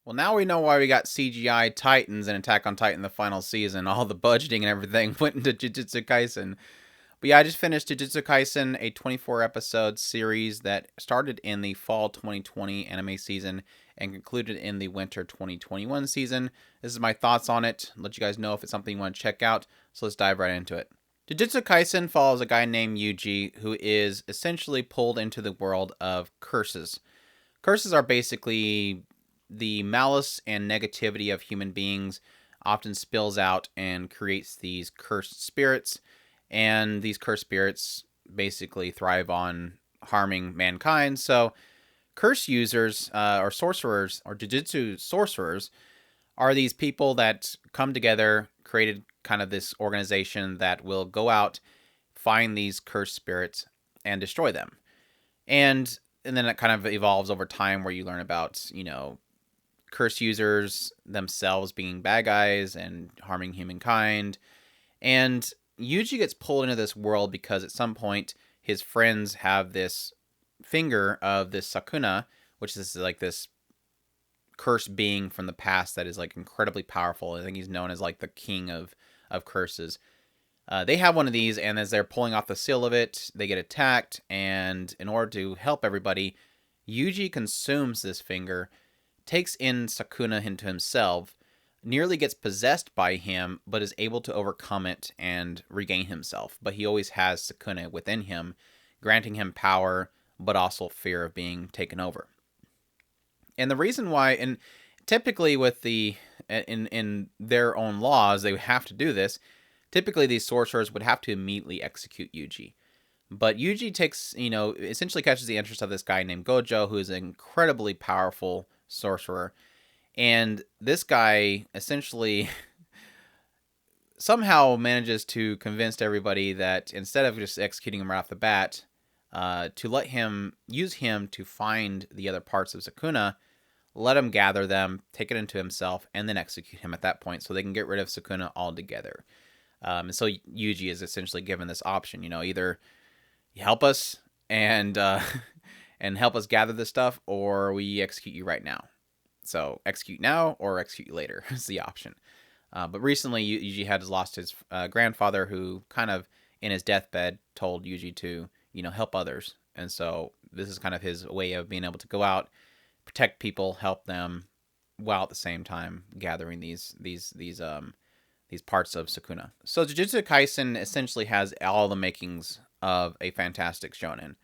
Well, now we know why we got CGI Titans in Attack on Titan the final season. All the budgeting and everything went into Jujutsu Kaisen. But yeah, I just finished Jujutsu Kaisen, a 24 episode series that started in the fall 2020 anime season and concluded in the winter 2021 season. This is my thoughts on it. Let you guys know if it's something you want to check out. So let's dive right into it. Jujutsu Kaisen follows a guy named Yuji who is essentially pulled into the world of curses. Curses are basically the malice and negativity of human beings often spills out and creates these cursed spirits, and these cursed spirits basically thrive on harming mankind. So curse users, or sorcerers, or jujutsu sorcerers, are these people that come together, created kind of this organization that will go out, find these cursed spirits, and destroy them. And then it kind of evolves over time where you learn about, curse users themselves being bad guys and harming humankind. And Yuji gets pulled into this world because at some point his friends have this finger of this Sakuna, which is like this cursed being from the past that is like incredibly powerful. I think he's known as like the king of curses. They have one of these, and as they're pulling off the seal of it, they get attacked. And in order to help everybody, Yuji consumes this finger, takes in Sakuna into himself, nearly gets possessed by him, but is able to overcome it and regain himself. But he always has Sakuna within him, granting him power, but also fear of being taken over. And the reason why, and typically with in their own laws, they would have to do this. Typically, these sorcerers would have to immediately execute Yuji. But Yuji takes, essentially catches the interest of this guy named Gojo, who is an incredibly powerful sorcerer. And this guy essentially somehow manages to convince everybody that instead of just executing him right off the bat, to let him use him to find the other parts of Sakuna, let him gather them, take it into himself, and then execute him at that point so they can get rid of Sakuna altogether. And so Yuji is essentially given this option, either you help us and and help us gather this stuff, or we execute you right now. So execute now or execute you later is the option. But recently, Yuji had lost his grandfather, who kind of in his deathbed told Yuji to help others, and so this is kind of his way of being able to go out, protect people, help them, while at the same time gathering these parts of Sakuna. So Jujutsu Kaisen essentially has all the makings of a fantastic shonen.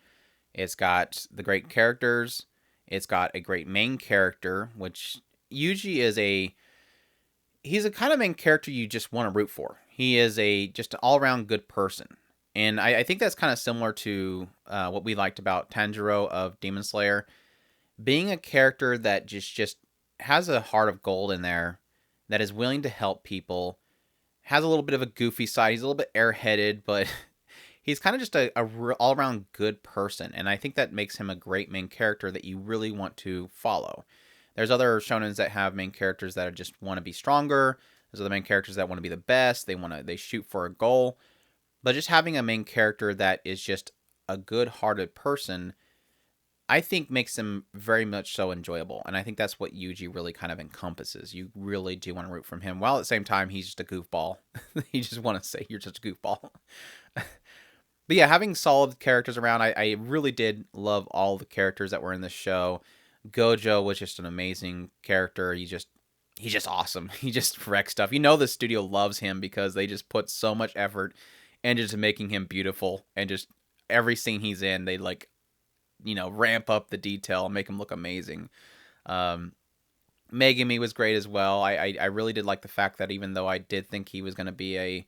It's got the great characters. It's got a great main character, which Yuji is he's a kind of main character you just want to root for. He is just an all-around good person. And I think that's kind of similar to what we liked about Tanjiro of Demon Slayer. Being a character that just has a heart of gold in there, that is willing to help people, has a little bit of a goofy side. He's a little bit airheaded, but he's kind of just a all-around good person. And I think that makes him a great main character that you really want to follow. There's other shonens that have main characters that just want to be stronger. There's other main characters that want to be the best. They shoot for a goal. But just having a main character that is just a good-hearted person, I think makes him very much so enjoyable. And I think that's what Yuji really kind of encompasses. You really do want to root for him, while at the same time, he's just a goofball. You just want to say you're just a goofball. But yeah, having solid characters around, I really did love all the characters that were in the show. Gojo was just an amazing character. He's just awesome. He just wrecks stuff. The studio loves him because they just put so much effort into just making him beautiful, and just every scene he's in, they ramp up the detail and make him look amazing. Megumi was great as well. I really did like the fact that even though I did think he was going to be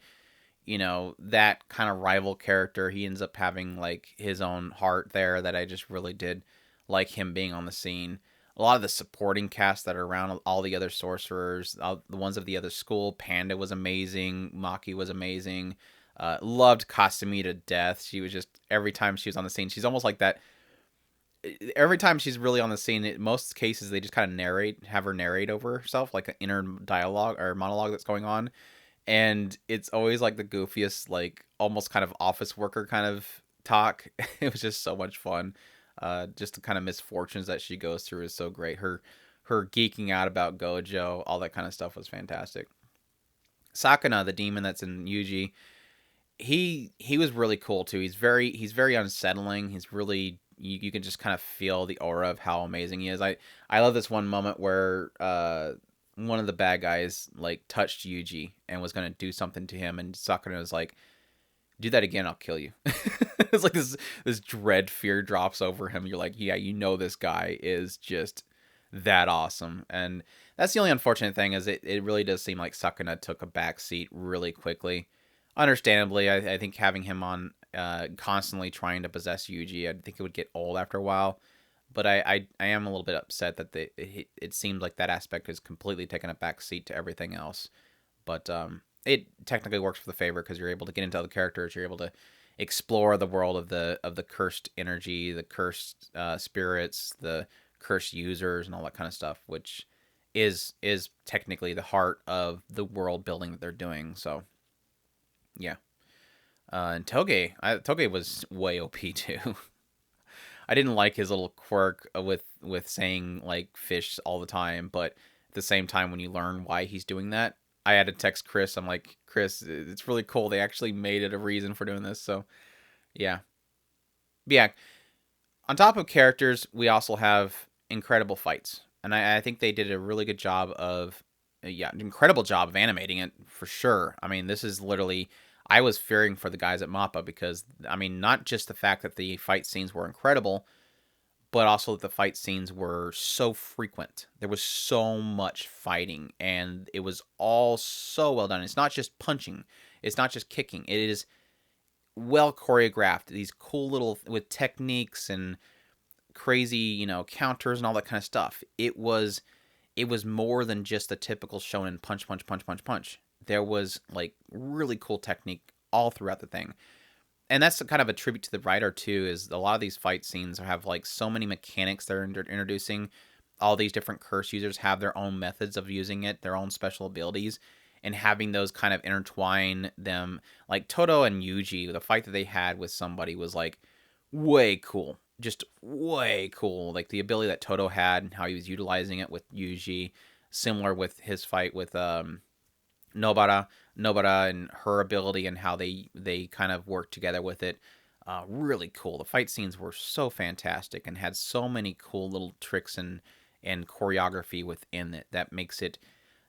that kind of rival character, he ends up having like his own heart there, that I just really did like him being on the scene. A lot of the supporting cast that are around, all the other sorcerers, the ones of the other school, Panda was amazing, Maki was amazing. Loved Kasumi to death. She was just, every time she was on the scene, she's almost like that. Every time she's really on the scene, in most cases they just kind of have her narrate over herself, like an inner dialogue or monologue that's going on. And it's always like the goofiest, like almost kind of office worker kind of talk. It was just so much fun. Just the kind of misfortunes that she goes through is so great. her geeking out about Gojo, all that kind of stuff was fantastic. Sakuna, the demon that's in Yuji, he was really cool too. He's very unsettling. He's really you can just kind of feel the aura of how amazing he is. I love this one moment where one of the bad guys like touched Yuji and was gonna do something to him, and Sakuna was like, "Do that again, I'll kill you." It's like this dread fear drops over him. You're like, yeah, this guy is just that awesome. And that's the only unfortunate thing is it really does seem like Sakuna took a back seat really quickly. Understandably, I think having him on constantly trying to possess Yuji, I think it would get old after a while. But I am a little bit upset that it seems like that aspect has completely taken a back seat to everything else. But it technically works for the favor because you're able to get into other characters. You're able to explore the world of the cursed energy, the cursed spirits, the cursed users, and all that kind of stuff, which is technically the heart of the world building that they're doing. So, yeah. And Toge was way OP too. I didn't like his little quirk with saying like fish all the time, but at the same time, when you learn why he's doing that, I had to text Chris. I'm like, Chris, it's really cool. They actually made it a reason for doing this. So, yeah. But yeah. On top of characters, we also have incredible fights. And I think they did a really good job of, an incredible job of animating it for sure. I mean, this is literally, I was fearing for the guys at Mappa because, I mean, not just the fact that the fight scenes were incredible, but also that the fight scenes were so frequent. There was so much fighting, and it was all so well done. It's not just punching, it's not just kicking. It is well choreographed. These cool little with techniques and crazy, counters and all that kind of stuff. It was more than just the typical shonen punch, punch, punch, punch, punch. There was like really cool technique all throughout the thing. And that's kind of a tribute to the writer too, is a lot of these fight scenes have like so many mechanics they're introducing. All these different curse users have their own methods of using it, their own special abilities, and having those kind of intertwine them. Like Toto and Yuji, the fight that they had with somebody was like way cool. Just way cool. Like the ability that Toto had and how he was utilizing it with Yuji, similar with his fight with Nobara and her ability and how they kind of work together with it. Really cool. The fight scenes were so fantastic and had so many cool little tricks and choreography within it that makes it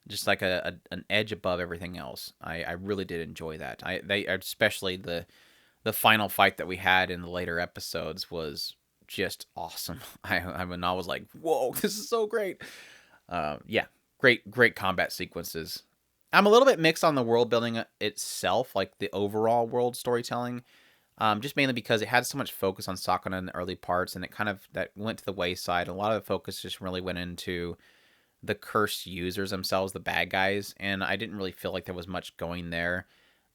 just like an edge above everything else. I really did enjoy that. They especially the final fight that we had in the later episodes was just awesome. I mean, I was like, whoa, this is so great. Yeah, great combat sequences. I'm a little bit mixed on the world building itself, like the overall world storytelling, just mainly because it had so much focus on Sakuna in the early parts, and it kind of that went to the wayside. A lot of the focus just really went into the cursed users themselves, the bad guys, and I didn't really feel like there was much going there.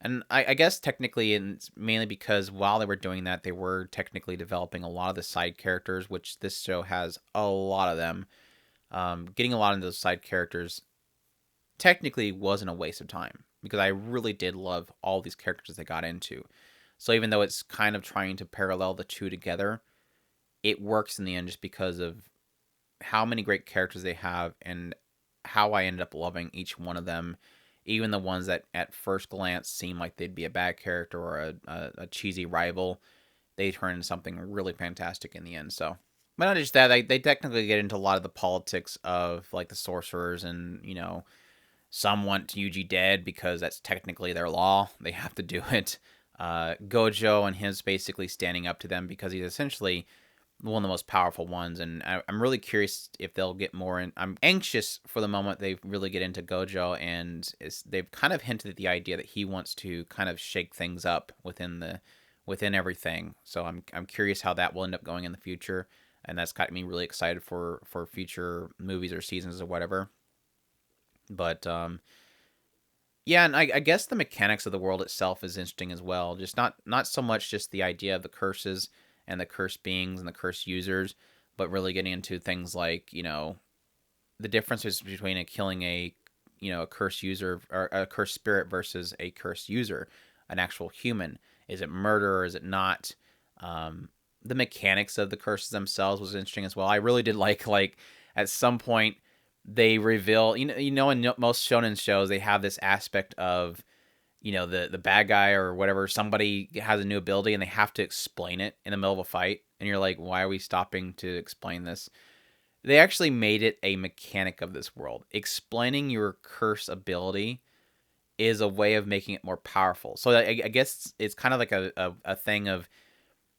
And I guess technically, and it's mainly because while they were doing that, they were technically developing a lot of the side characters, which this show has a lot of them. Getting a lot of those side characters technically wasn't a waste of time because I really did love all these characters they got into. So even though it's kind of trying to parallel the two together, it works in the end just because of how many great characters they have and how I ended up loving each one of them, even the ones that at first glance seem like they'd be a bad character or a cheesy rival. They turn into something really fantastic in the end. So, but not just that, they technically get into a lot of the politics of like the sorcerers and, some want Yuji dead because that's technically their law. They have to do it. Gojo and his basically standing up to them because he's essentially one of the most powerful ones. And I'm really curious if they'll get more in. I'm anxious for the moment they really get into Gojo, and they've kind of hinted at the idea that he wants to kind of shake things up within everything. So I'm curious how that will end up going in the future. And that's got me really excited for future movies or seasons or whatever. But yeah, and I guess the mechanics of the world itself is interesting as well. Just not so much just the idea of the curses and the cursed beings and the cursed users, but really getting into things like the differences between killing a cursed user or a cursed spirit versus a cursed user, an actual human. Is it murder or is it not? The mechanics of the curses themselves was interesting as well. I really did like at some point they reveal, in most shonen shows, they have this aspect of, the bad guy or whatever, somebody has a new ability and they have to explain it in the middle of a fight. And you're like, why are we stopping to explain this? They actually made it a mechanic of this world. Explaining your curse ability is a way of making it more powerful. So I guess it's kind of like a thing of,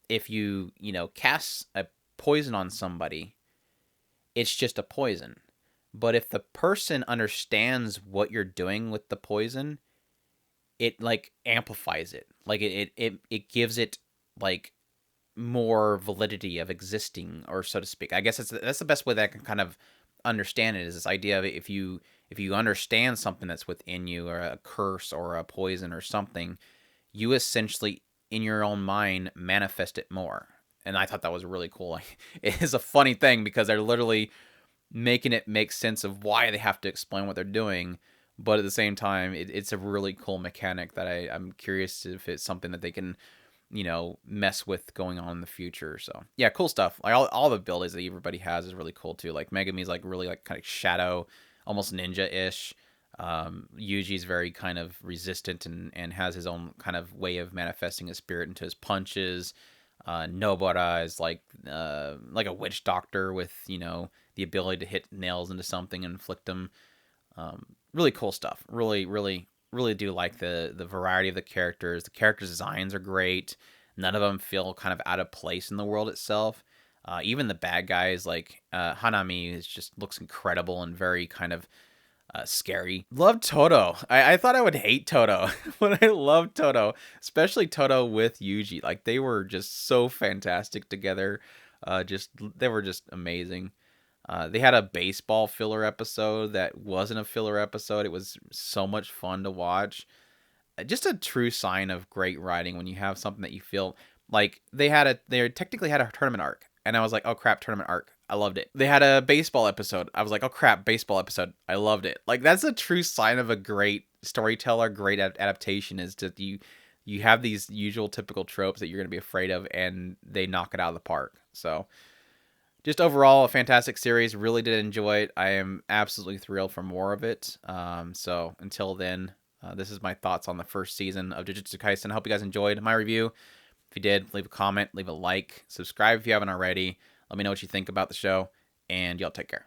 if you, cast a poison on somebody, it's just a poison. But if the person understands what you're doing with the poison, it like amplifies it. Like it gives it like more validity of existing, or so to speak. I guess that's the best way that I can kind of understand it, is this idea of, if you understand something that's within you, or a curse or a poison or something, you essentially in your own mind manifest it more. And I thought that was really cool. Like, it is a funny thing because they're literally making it make sense of why they have to explain what they're doing, but at the same time, it's a really cool mechanic that I'm curious if it's something that they can, mess with going on in the future. So yeah, cool stuff. Like all the abilities that everybody has is really cool too. Like Megami's like really like kind of shadow, almost ninja-ish. Yuji's very kind of resistant and has his own kind of way of manifesting his spirit into his punches. Nobara is like a witch doctor with, the ability to hit nails into something and inflict them. Really cool stuff. Really, really, really do like the variety of the characters. The characters' designs are great. None of them feel kind of out of place in the world itself. Even the bad guys, like Hanami, just looks incredible and very kind of scary. Love Toto. I thought I would hate Toto, but I love Toto, especially Toto with Yuji. Like, they were just so fantastic together. They were just amazing. They had a baseball filler episode that wasn't a filler episode. It was so much fun to watch. Just a true sign of great writing when you have something that you feel like they technically had a tournament arc. And I was like, oh crap, tournament arc. I loved it. They had a baseball episode. I was like, oh crap, baseball episode. I loved it. Like, that's a true sign of a great storyteller, great adaptation, is that you have these usual typical tropes that you're going to be afraid of, and they knock it out of the park. So just overall, a fantastic series. Really did enjoy it. I am absolutely thrilled for more of it. So until then, this is my thoughts on the first season of Jujutsu Kaisen. I hope you guys enjoyed my review. If you did, leave a comment, leave a like, subscribe if you haven't already. Let me know what you think about the show, and y'all take care.